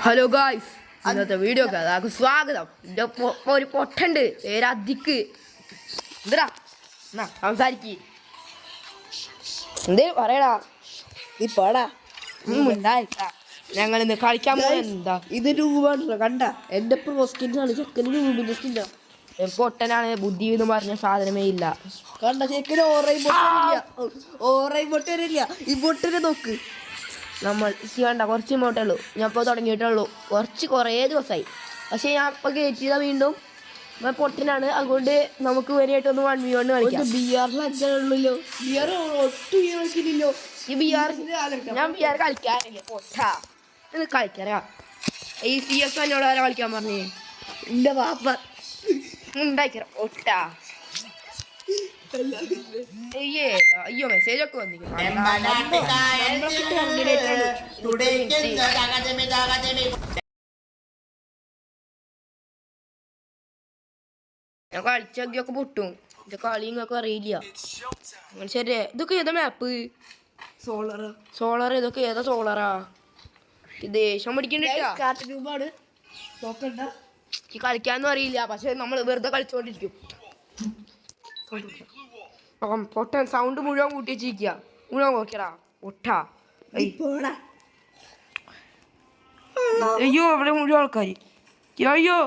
Hello guys, ഇന്നത്തെ video എല്ലാവർക്കും സ്വാഗതം. എൻ്റെ ഒരു പൊട്ടുണ്ട് പേര് അധിക്ക്. എന്താ സംസാരിക്ക്, എന്തേ പറയടാ. നീ പോടാ. ഞങ്ങൾ ഇന്ന് കളിക്കാൻ പോകുന്നത് ഇത് രൂപ കണ്ട എന്റെ പ്രോസ്കിന്നാണ്. ചെക്കന് രൂപിന്റെ സ്കിന്നാ. പൊട്ടനാണ്, ബുദ്ധി എന്ന് പറഞ്ഞ സാധനമേ ഇല്ല. കണ്ട ചെക്കന് ഓറയും പൊട്ടരില്ല. ഈ പൊട്ടനെ നോക്ക്. നമ്മൾ വേണ്ട കുറച്ച് ഇങ്ങോട്ടേ ഉള്ളൂ. ഞാൻ ഇപ്പോൾ തുടങ്ങിയിട്ടുള്ളൂ, കുറേ ദിവസമായി. പക്ഷേ ഞാൻ ഇപ്പോൾ കയറ്റിയതാ വീണ്ടും. പൊട്ടനാണ്, അതുകൊണ്ട് നമുക്ക് വരെയായിട്ടൊന്ന് 1v1 കളിക്കാം. ബിആറിലല്ലോ ഈ ബിആർ ഞാൻ ബിആർ കളിക്കാറില്ല. പൊട്ടാ ഇത് കളിക്കാറാ. ഈ CS എന്നോട് ആരാ കളിക്കാൻ പറഞ്ഞേ? എന്റെ വാപ്പ ഉണ്ടാക്കിറ ഒട്ടാ. അയ്യോ മെസ്സേജ് ഒക്കെ വന്നിരിക്കും. ഞാൻ കളിച്ചൊക്കെ പൊട്ടും. ഇത് കളി നിങ്ങൾക്ക് അറിയില്ല. ശരി, ഇതൊക്കെ ഏതാ മാപ്പ്? സോളർ. ഇതൊക്കെ ഏതാ സോളറാ? ദേഷ്യം പഠിക്കണ്ടാണ്. കളിക്കാനൊന്നും അറിയില്ല, പക്ഷെ നമ്മൾ വെറുതെ കളിച്ചോണ്ടിരിക്കും. പൊട്ടൻ സൗണ്ട് മുഴുവൻ കൂട്ടി വെച്ചിരിക്കുക. മുഴുവൻ നോക്കിയടാ ഒട്ടാ. അയ്യോ അവിടെ മുഴുവൻ ആൾക്കാര്. അയ്യോ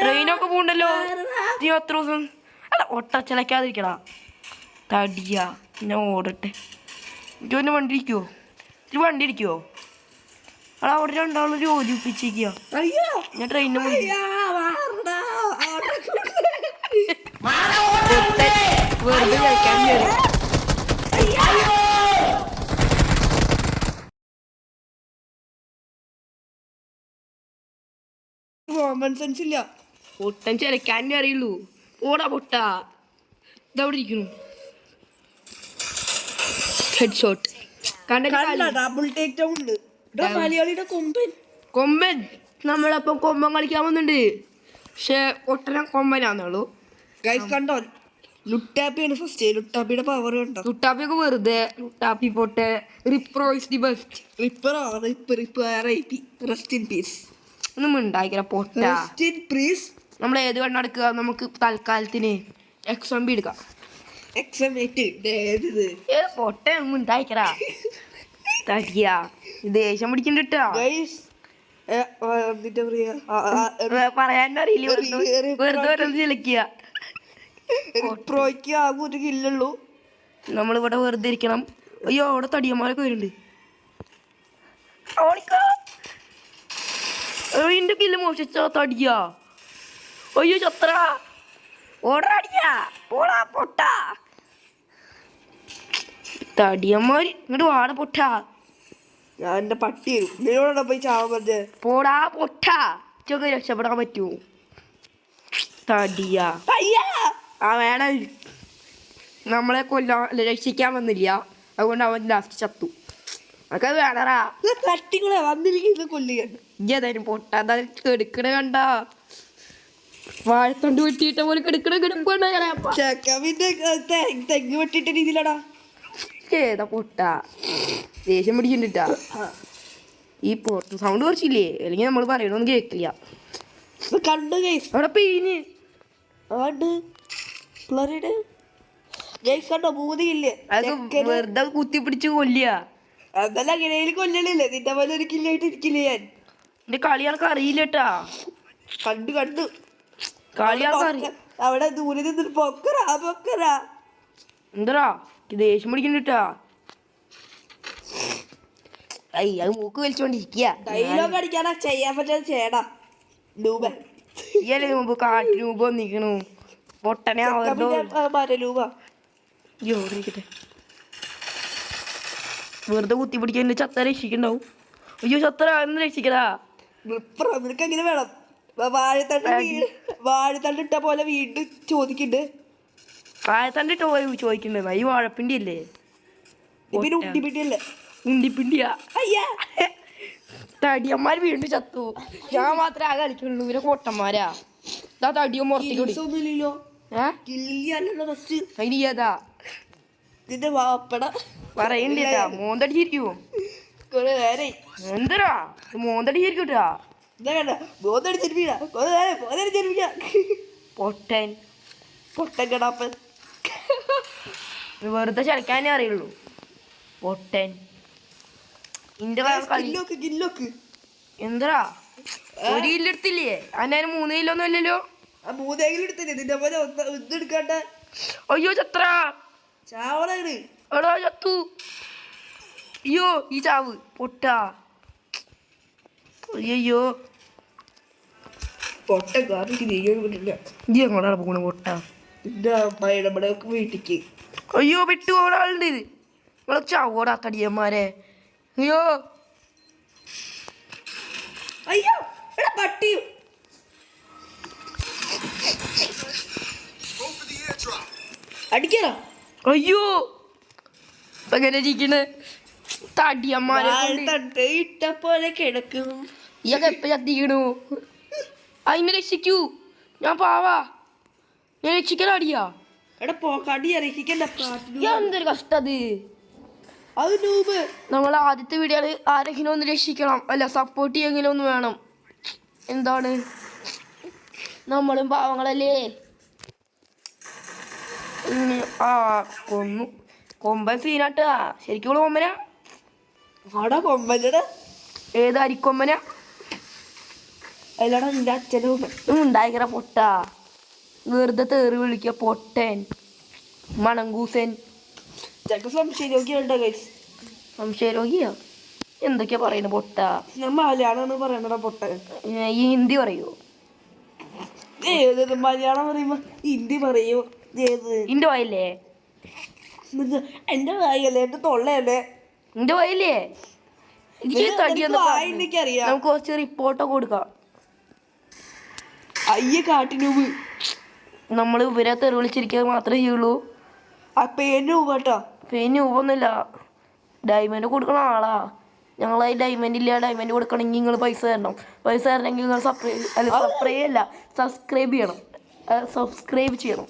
ട്രെയിനൊക്കെ പോണ്ടല്ലോ. എത്ര ദിവസം അല്ല ഒട്ട ചിലക്കാതിരിക്കടാ തടിയാ. ഞാൻ ഓടട്ടെ. ഇതൊന്നെ വണ്ടി ഇരിക്കുവോ? വണ്ടി ഇരിക്കുവോ? അടാ അവിടെ രണ്ടാളും ജോലി ഒപ്പിച്ചിരിക്കുക. ഞാൻ ട്രെയിനിന് വെറുതെ കളിക്കാൻ കോമൺ സെൻസ് ഇല്ല. പൊട്ടൻ ചിലക്കാനേ അറിയുള്ളൂ. ഓടാ പൊട്ടാ. ഇതവിടെ ഇരിക്കുന്നു. Head shot double take down ഉണ്ട്. മലയാളിയുടെ കൊമ്പൻ നമ്മളപ്പം കൊമ്പൻ കളിക്കാൻ വന്നിട്ടുണ്ട്. പക്ഷെ പൊട്ടന കൊമ്പനാന്നുള്ളൂ. ഗൈസ് കണ്ടോ, ലുട്ടാപ്പിയാണ് ഫസ്റ്റ്. ലുട്ടാപ്പിയുടെ പവർ കണ്ടോ? ലുട്ടാപ്പിയൊക്കെ വെറുതെ. ലുട്ടാപ്പി പൊട്ടെ. Ripper is the best. Rest in peace. ഒന്നും ഉണ്ടാക്കില്ല പൊട്ട. നമ്മൾ ഏത് കണ്ണെടുക്കുക? നമുക്ക് തൽക്കാലത്തിന് XMB എടുക്കാം. പൊട്ട ഒന്നും ഉണ്ടാക്കിടാ തടിയാ. ദേഷ്യം പിടിക്കണ്ടിട്ടാ. പറയാനറിയില്ല, വെറുതെ ചിലക്കുക. പ്രോയ്ക്ക് ആകെ ഒരു കില്ലുള്ളൂ. നമ്മളിവിടെ വെറുതെ ഇരിക്കണം. അയ്യോ അവിടെ തടിയന്മാരൊക്കെ വരുന്നുണ്ട്. എന്റെ കില്ല് മോഷിച്ച തടിയാ. അയ്യോ ചത്ര ഓടാടിയാ. പോടാ പൊട്ടാ. തടിയന്മാര് ഇങ്ങോട്ട് വാട പൊട്ടാ. ഞാൻ എന്റെ പട്ടി നിന്നോടാ പോയി ചാവാൻ പറഞ്ഞേ. പോടാ പൊട്ടാ. ചൊക്കെ രക്ഷപ്പെടാൻ പറ്റൂ. തടിയാ. വേണം. നമ്മളെ രക്ഷിക്കാൻ വന്നില്ല, അതുകൊണ്ട് അവൻ ലാസ്റ്റ് ചത്തു. അതൊക്കെ വേണറാ. പട്ടികളെ വന്നിരിക്കുന്നത് കൊല്ലുകയാണ്. ഏതായാലും പൊട്ടാ കെടുക്കണ കണ്ട. വാഴത്തണ്ട് വെട്ടിയിട്ട പോലെ കെടുക്കണ കെടുപ്പാണ്. തെങ്ങ് വെട്ടിയിട്ട രീതിയിലാടാ. ഏതാ പൊട്ടാ. ദേഷ്യം പിടിച്ചിട്ടാ. ഈ പുറത്ത് സൗണ്ട് കുറച്ചില്ലേ, അല്ലെങ്കിൽ നമ്മൾ പറയണൊന്നും കേൾക്കില്ല. കണ്ടു അവിടെ പെയിന് കണ്ടോ? മൂന്നില്ലേ വെറുതെ കുത്തിപ്പിടിച്ച് കൊല്ലുക. അതല്ല അങ്ങനെയും കൊല്ലണില്ലേ. നിന്റെ പോലെ ഒരു കില്ലായിട്ട് ഇരിക്കില്ല ഞാൻ. എന്റെ കളി ആൾക്ക് അറിയില്ലട്ടാ. കണ്ടു കളി ആൾക്ക് അവിടെ ദൂരെ നിന്നിട്ട് പൊക്കറാ. എന്താ ദേഷ്യം പിടിക്കണ്ടിട്ടാ. അത് മൂക്ക് വലിച്ചോണ്ടിരിക്കുക. ഡയലോഗ് അടിക്കാനാ ചെയ്യാൻ പറ്റാതെ ചെയ്യടാ. ഇയല്ലേ മുമ്പ് കാട്ടി രൂപ വന്നിക്കണു. പൊട്ടനെ ജോറിക്കട്ടെ. വെറുതെ കുത്തി പിടിക്കാൻ ചത്ത രക്ഷിക്കണ്ടാവും. അയ്യോ ചത്ര എന്ന് രക്ഷിക്കടാ. നിനക്ക് എങ്ങനെ വേണം? വാഴത്തണ്ട് ഇട്ട പോലെ വീണ്ടും ചോദിക്കണ്ട്. വാഴത്തണ്ടിട്ട് പോയി ചോദിക്കണ്ടേ? ഈ വാഴപ്പിണ്ടി അല്ലേ? പിന്നെ ഉണ്ടിപ്പിണ്ടിയല്ലേ? ഉണ്ടിപ്പിണ്ടിയാ. തടിയന്മാർ വീണ്ടും ചത്തു. ഞാൻ മാത്രമേ ആ കളിക്കുള്ളൂ. ഇവരെ പൊട്ടന്മാരാ. ഇതാ തടിയോ മുറത്തിക്കൊടില്ലോ. അതിന് ഏതാ നിന്റെ വാപ്പട പറയണ്ടാ മോന്തടിച്ചിരിക്കുവോ? കൊറേ നേരായി. എന്തരാ മോന്തടി ശരിക്കൂട്ടാ ഇതാ കണ്ട ബോധടിച്ചിരിപ്പില്ല. കൊറേ നേരം ബോധടിച്ചിരിപ്പില്ല. പൊട്ടൻ പൊട്ടൻ കടാപ്പൻ. വെറുതെ ചലിക്കാനേ അറിയുള്ളൂ പൊട്ടൻ. ഇന്റെ കളി ഗില്ലോക്ക് ഗില്ലോക്ക്. എന്തരാ ഒരു കിലോ എടുത്തില്ലേ? അതിന് 3 കിലോ ഒന്നും അല്ലല്ലോ. ആ 3 കിലോ എടുത്തില്ലേ? നിന്റെ പോലെ ഇത് എടുക്കാണ്ട. അയ്യോ ചത്ര ചാവളാണ്. എടാ ചത്തു. അയ്യോ ഈ ചാവ് പൊട്ടാ. അയ്യോ പൊട്ട കാറിക്ക് നീങ്ങാൻ പറ്റില്ല. ഈ എങ്ങോട്ടാണ് പോണ പൊട്ട? നിന്റെ അമ്മായി നമ്മുടെ വീട്ടിക്ക്. അയ്യോ വിട്ടു ഒരാളുണ്ട്. നിങ്ങളെ ചാവോടാ തടിയന്മാരെ. അയ്യോ അയ്യോ എടാ പട്ടി. അടിക്കടാ. അയ്യോ അങ്ങനെ ഇരിക്കണ് തടിയന്മാരെ. തട്ട് ഇട്ട പോലെ കിടക്കും. ഇയൊക്കെ എപ്പ ചത്തിക്കണു? അതിനെ രക്ഷിക്കൂ. ഞാൻ പാവാ. ഞാൻ രക്ഷിക്കലടിയാ. എടാ കടി രക്ഷിക്കണ്ട. എന്തൊരു കഷ്ടത്. അത് നൂബ്. നമ്മൾ ആദ്യത്തെ വീഡിയോയിൽ ആരെങ്കിലും ഒന്ന് രക്ഷിക്കണം. അല്ല സപ്പോർട്ട് ചെയ്യെങ്കിലും ഒന്ന് വേണം. എന്താണ് നമ്മളും പാവങ്ങളല്ലേ. ആ കൊന്നു. കൊമ്പൻ സീനാട്ടാ. ശരിക്കും കൊമ്പനാ. ആടാ കൊമ്പനടാ. ഏത് അരിക്കൊമ്പനാ? അല്ലാടാ നിന്റെ അച്ഛൻ്റെ കൊമ്പൻ. ഉണ്ടായിക്കറ പൊട്ടാ. വെറുതെ തേറി വിളിക്കുക പൊട്ടൻ മണങ്കൂസൻ. ചെക്ക സംശയരോഗിയുണ്ടോ ഗൈസ്? സംശയരോഗിയാ? എന്തൊക്കെയാ പറയുന്നത് പൊട്ടാ? ഞാൻ മലയാളമാണ് പറയണടാ പൊട്ടൻ. ഈ ഹിന്ദി പറയൂ. ഏത് മലയാളം പറയുമ്പോ ഹിന്ദി പറയൂ. ഏത് ഇന്റെ വായില്ലേ? എന്റെ വായല്ലേ? എന്റെ തൊള്ളയല്ലേ? ഇന്റെ വായില്ലേ? എനിക്കറിയാം. നമുക്ക് കുറച്ച് റിപ്പോർട്ടൊക്കെ കൊടുക്കാം. അയ്യ കാട്ടിനൂബ്. നമ്മൾ ഇവരെ തെറി വിളിച്ചിരിക്കുക മാത്രമേ ചെയ്യുള്ളൂ. ആ പേന് പോകട്ടോ. പേന് രൂപമൊന്നുമില്ല. ഡയമണ്ട് കൊടുക്കണ ആളാ ഞങ്ങൾ. ഡയമണ്ട് ഇല്ല. ഡയമണ്ട് കൊടുക്കണമെങ്കിൽ നിങ്ങൾ പൈസ തരണം. പൈസ തരണമെങ്കിൽ നിങ്ങൾ സബ്സ്ക്രൈബ് ചെയ്യണം. സബ്സ്ക്രൈബ് ചെയ്യണം.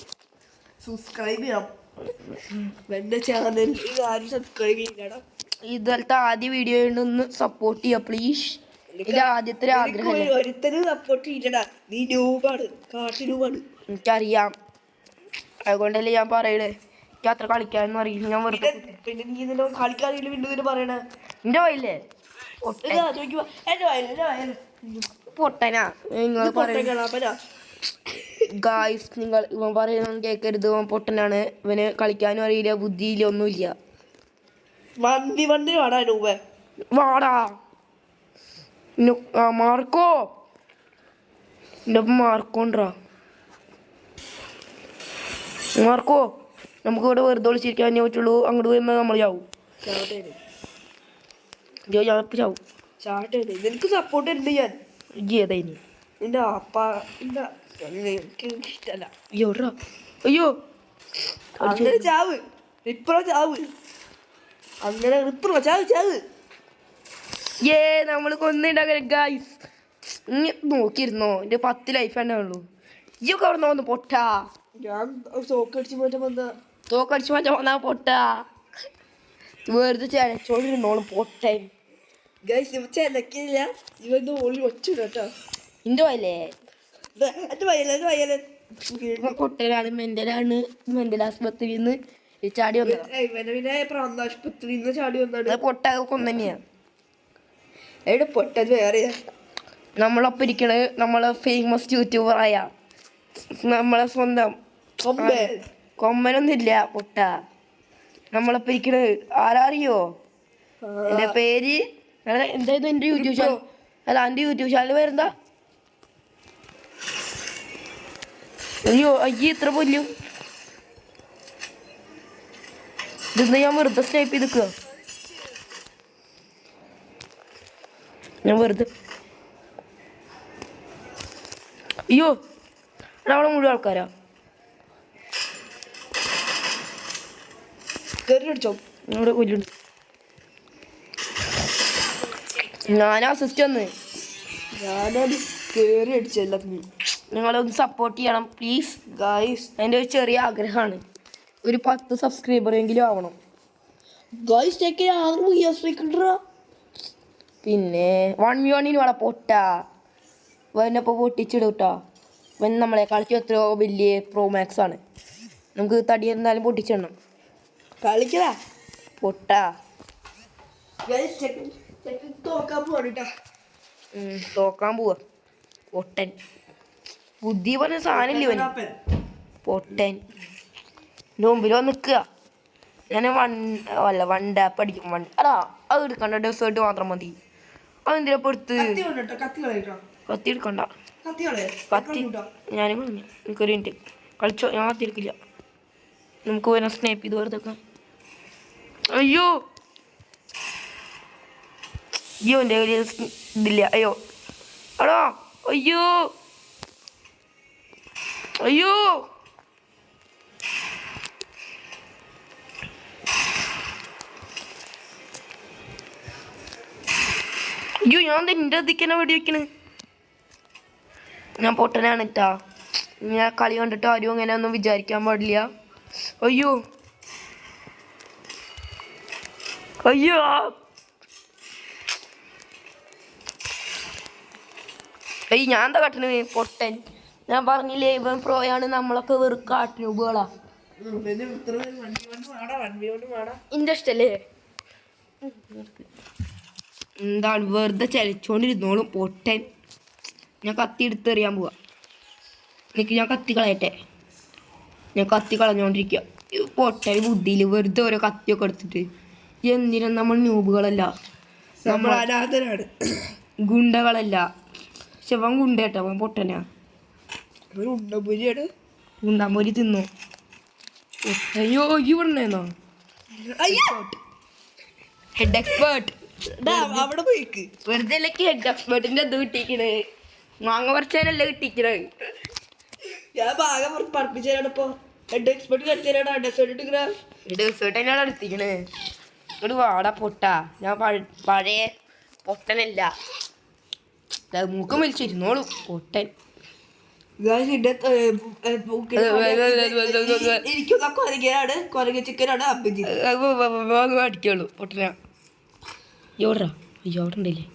സബ്സ്ക്രൈബ് ചെയ്യണം. എന്റെ ചാനൽ ആരും സബ്സ്ക്രൈബ് ചെയ്യണം. ഇതുപോലത്തെ ആദ്യ വീഡിയോ ഒന്ന് സപ്പോർട്ട് ചെയ്യാം പ്ലീസ്. ഇത് ആദ്യത്തെ ഒരു ആഗ്രഹം. ഒരുത്തരും സപ്പോർട്ട് ചെയ്യടാ. നീ നൂബാണ്. കാട്ടിനൂബാണ്. എനിക്കറിയാം. അതുകൊണ്ടല്ലേ ഞാൻ പറയണേ. എനിക്ക് അത്ര കളിക്കാനൊന്നും അറിയില്ല. ഞാൻ വെറുതെ പിന്നെ നീ ഇതിലോ കളിക്കാറില്ല. പിന്നെ പറയണേ എന്റെ വയല്ലേ ചോദിക്കുമ്പോ എന്റെ വയല് പൊട്ടനാ. നിങ്ങൾ പറയുന്ന ഗായ്സ്, നിങ്ങൾ ഇവൻ പറയുന്നത് കേൾക്കരുത്. ഇവൻ പൊട്ടനാണ്. ഇവന് കളിക്കാനും അറിയില്ല. ബുദ്ധിയില്ല. ഒന്നുമില്ല. വണ്ടി വാടാ നൂബേ. വാടാ മാർക്കോ. എൻ്റെ ഒപ്പം മാർക്കോണ്ടാ. മാർക്കോ നമുക്ക് ഇവിടെ വെറുതെ വിളിച്ചിരിക്കാനേ പറ്റുള്ളൂ. അങ്ങോട്ട് പോയി നമ്മൾ ചാവും. ചാവും. നിനക്ക് സപ്പോർട്ട് ഉണ്ട് ഞാൻ. ഏതായിനി നിന്റെ അപ്പ എനിക്ക് ഇഷ്ടല്ല. അയ്യോടാ. അയ്യോ അങ്ങനെ ചാവ്. റിപ്പറോ ചാവ്. അങ്ങനെ റിപ്പറോ ചാവ്. നമ്മൾ കൊന്നുണ്ടാകല ഗായ്സ്. നോക്കിയിരുന്നോ? എൻ്റെ 10 ലൈഫ് തന്നെ ഉള്ളൂ. ഇയൊക്കെ അവിടെ നിന്ന് പൊട്ടാ. ഞാൻ തോക്കടിച്ച് മാറ്റാൻ വന്ന. തോക്കടിച്ച് മാറ്റാൻ വന്നാ പൊട്ടാ. വെറുതെ ചലച്ചോണ്ടിരുന്നോളും പൊട്ടൻ. ഗൈസ് ഇവ ചെലക്കില്ല. ഇവന്റെ ഓളി ഒച്ചു കേട്ടോ. ഇന്റെ വയലേ? എന്റെ വയല പൊട്ടനാണ്. മെന്റൽ ആസ്പത്രിയിൽ നിന്ന് ചാടി പിന്നെ പ്രാന്താശുപത്രിയിൽ നിന്ന് ചാടി വന്നത്. പൊട്ട കൊന്നന്നെയാ. എവിടെ പൊട്ടത് വേറെയാ. നമ്മളൊപ്പം ഇരിക്കണത് നമ്മളെ ഫേമസ് യൂട്യൂബറായ നമ്മളെ സ്വന്തം കൊമ്മനൊന്നുമില്ല പൊട്ട. നമ്മളൊപ്പം ഇരിക്കണത് ആരാ അറിയോ? എൻ്റെ പേര് എന്തായിരുന്നു? എൻ്റെ യൂട്യൂബ് ചാനൽ അല്ല, എൻ്റെ യൂട്യൂബ് ചാനൽ പേരെന്താ? അയ്യോ ഇത്ര പൊല്ലും. ഇതെന്താ ഞാൻ വെറുതെ സ്നൈപ്പ് ചെയ്ത് നിൽക്കുക? ഞാൻ വെറുതെ. അയ്യോ അവിടെ മുഴുവൻ ആൾക്കാരാ. കയറിയടിച്ചോ? ഇവിടെ കൊല്ലുണ്ട്. ഞാൻ അസിസ്റ്റ് വന്ന്. ഞാനത് കയറി അടിച്ചു എല്ലാത്തിനും. നിങ്ങളൊന്ന് സപ്പോർട്ട് ചെയ്യണം പ്ലീസ് ഗായ്സ്. എൻ്റെ ഒരു ചെറിയ ആഗ്രഹമാണ്. ഒരു 10 സബ്സ്ക്രൈബറെങ്കിലും ആവണം. ഗായ്സ്. പിന്നെ 1v1 വേണം പൊട്ടാ. വന്നപ്പോൾ പൊട്ടിച്ചിടും കേട്ടോ. വൻ നമ്മളെ കളിച്ച് എത്രയോ വലിയ പ്രോ മാക്സ് ആണ്. നമുക്ക് തടി എന്നാലും പൊട്ടിച്ചിടണം. കളിക്കടാ പൊട്ടാ തോക്കാൻ പോണിട്ടാ. തോക്കാൻ പോവാ. പൊട്ടൻ ബുദ്ധി പറഞ്ഞ സാധനമില്ല ഇവന്. പൊട്ടൻ മുമ്പിൽ വന്ന് നിൽക്കുക. ഞാൻ വൺ ടാപ്പ് അടിക്കും. അടാ അത് എടുക്കണ്ട, ഡെസേർട്ട് മാത്രം മതി. അതെന്തിനാ എടുത്ത് കത്തി എടുക്കണ്ട. കത്തി ഞാനും കളഞ്ഞു. എനിക്കൊരു മിനിറ്റ് കളിച്ചോ, ഞാൻ കത്തി എടുക്കില്ല. നമുക്ക് വേറെ സ്നേപ്പ് ചെയ്ത് വെറുതെ വെക്കാം. അയ്യോ അയ്യോ എൻ്റെ കയ്യിൽ ഇതില്ല. അയ്യോ അടാ അയ്യോ അയ്യോ അയ്യോ ഞാൻ എൻ്റെ അതിക്കന്നെ വെടി വെക്കണ്. ഞാൻ പൊട്ടനാണ് കേട്ടാ. ഞാൻ കളി കണ്ടിട്ട് ആരും അങ്ങനെ ഒന്നും വിചാരിക്കാൻ പാടില്ല. അയ്യോ അയ്യോ അയ്യോ ഞാൻ എന്താ കാട്ടണ് പൊട്ടൻ. ഞാൻ പറഞ്ഞില്ലേ ഇവൻ പ്രോയാണ്, നമ്മളൊക്കെ വെറും കാട്ടിനുകളാ. ഇന്റെ ഇഷ്ടല്ലേ എന്താണ് വെറുതെ ചലിച്ചോണ്ടിരുന്നോളും പൊട്ടൻ. ഞാൻ കത്തി എടുത്തെറിയാൻ പോവാ. എനിക്ക് ഞാൻ കത്തി കളയട്ടെ. ഞാൻ കത്തി കളഞ്ഞോണ്ടിരിക്കുക. പൊട്ടൻ ബുദ്ധിയിൽ വെറുതെ ഓരോ കത്തിയൊക്കെ എടുത്തിട്ട് എന്തിനാ? നമ്മൾ ന്യൂബുകളല്ല, നമ്മൾ അനാഥനാണ്, ഗുണ്ടകളല്ല. പക്ഷെ അവൻ ഗുണ്ടേട്ടാ, അവൻ പൊട്ടനാ. ഉണ്ടപൊരിയാണ്. ഗുണ്ടാമ്പൊരി തിന്നു. അയ്യോ ഇവിടുന്നോ ഹെഡ് എക്സ്പേർട്ട് അവിടെ പോയിക്ക്. വെറുതെ അല്ലേക്ക് ഹെഡ് എക്സ്പേർട്ടിന്റെ അത് കിട്ടിക്കണ്. മാങ്ങ പറിച്ചാനല്ലേ കിട്ടിക്കണത്. ഞാൻ ഭാഗം പഠിപ്പിച്ചാലാണ് ഇപ്പൊ ഹെഡ് എക്സ്പെർട്ട് കളിച്ചാലാണ് ഡെസേർട്ട് തന്നെയാണ് എടുത്തിക്കണ്. ഇങ്ങോട്ട് വാടാ പൊട്ടാ. ഞാൻ പഴയ പൊട്ടനല്ല. മൂക്കം വലിച്ചിരുന്നോളൂ പൊട്ടൻ. കൊരങ്ങ ചിക്കനാണ് അടിക്കുള്ളൂ പൊട്ടനാ. എവിടാ? അയ്യോ അവിടെ ഉണ്ടല്ലേ.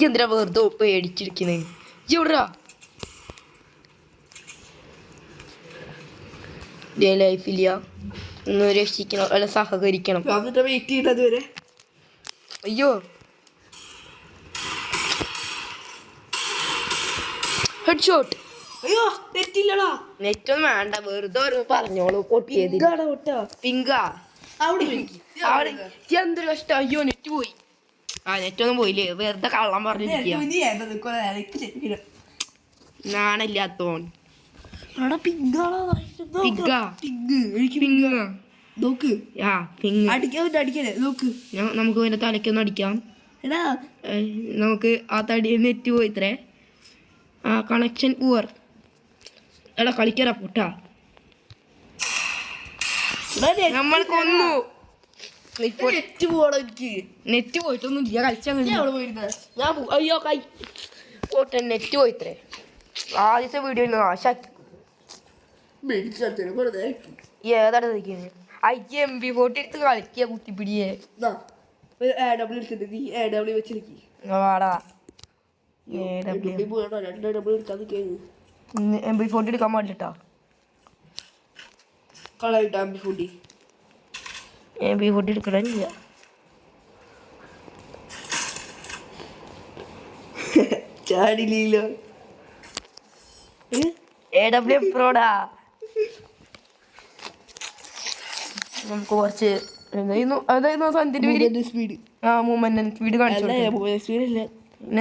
എന്തിനാ വെറുതെ പേടിച്ചിരിക്കുന്നത്? എവിടാ? ലൈഫില്ല. ഒന്ന് രക്ഷിക്കണം, അല്ല സഹകരിക്കണം. വെയിറ്റ് ചെയ്യുന്നത് വരെ. അയ്യോ ഹെഡ് ഷോട്ട്. അയ്യോ നെറ്റില്ലടാ. നെറ്റൊന്നും വേണ്ട, വെറുതെ ഒരു പറഞ്ഞോളൂ. പൊട്ടിയത് പിങ്കാ. എന്തൊരു കഷ്ടം. അയ്യോ നെറ്റ് പോയി. ആ നെറ്റൊന്നും പോയില്ലേ, വെറുതെ കള്ളം പറഞ്ഞിരിക്കുക. നാണില്ലാത്തോൺ. നമുക്ക് അതിന്റെ തലയ്ക്കൊന്നും അടിക്കാം. നമുക്ക് ആ തടി നെറ്റ് പോയി ഇത്രേ. ആ കണക്ഷൻ പൂവർ. എടാ കളിക്കാറാ പൊട്ടാ. നമ്മൾ കൊന്നു. നെറ്റ് പോയിട്ടൊന്നും ഇല്ല. കളിച്ചാൽ ഞാൻ അയ്യോ കൈ പോട്ടെ. നെറ്റ് പോയിത്രേ. ആദ്യത്തെ വീഡിയോ നാശാക്കി. ഏതാണ് MP40 എടുത്ത് കളിക്കുക കുത്തിപ്പിടിയെ. വാടാ MP40 എടുക്കാൻ പാടില്ലട്ടാ. MP40 എടുക്കണില്ല. ചാടിലോ AW പ്രോടാ. നമുക്ക് കുറച്ച് സ്പീഡ് കാണിച്ചു.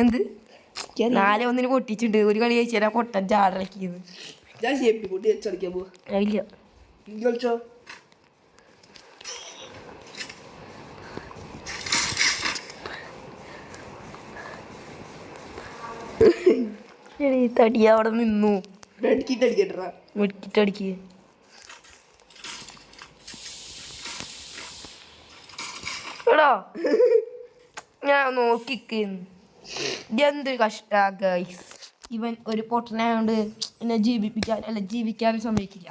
എന്ത് 4-1 പൊട്ടിച്ചിട്ടുണ്ട്. ഒരു കളി കഴിച്ചാൽ പൊട്ടൻ ചാടക്കിയത്. തടി അവിടെ നിന്നു. വെടിക്കിട്ടടിക്ക്. എടാ ഞാൻ നോക്കിക്കുന്നു. എന്തൊരു കഷ്ടാ ഗൈസ്. ഇവൻ ഒരു പൊട്ടനായോണ്ട് എന്നെ ജീവിപ്പിക്കാൻ അല്ല ജീവിക്കാൻ സമ്മതിക്കില്ല.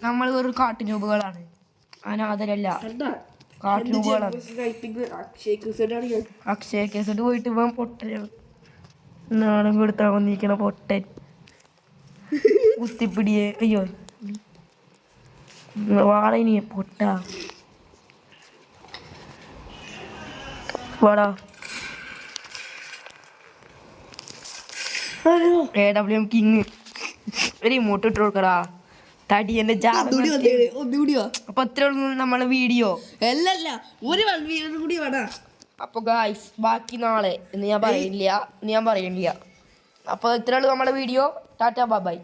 നമ്മൾ വെറും കാട്ടുനൂബുകളാണ്, അനാഥരല്ല. കാട്ടുനൂബുകളാണ്. അക്ഷയ കേസിട്ട് പോയിട്ട് ഇവൻ പൊട്ടനാണ്, നാണം കൊടുത്താൽ വന്നിരിക്കണ പൊട്ടൻ. കുത്തിപ്പിടിയെ അയ്യോ വാടനി പൊട്ട വാടാ. AWM കിങ് ഒരു ഇമോട്ട് ഇട്ട് കൊടുക്കടാ തടി എന്റെ ജാട. അപ്പൊ അത്രേ ഉള്ളൂ നമ്മളെ വീഡിയോ. അപ്പൊ ഗായ്സ് ബാക്കി നാളെ എന്ന് ഞാൻ പറയില്ല. അപ്പൊ ഇത്രേ ഉള്ളൂ നമ്മളെ വീഡിയോ. Tata bye bye.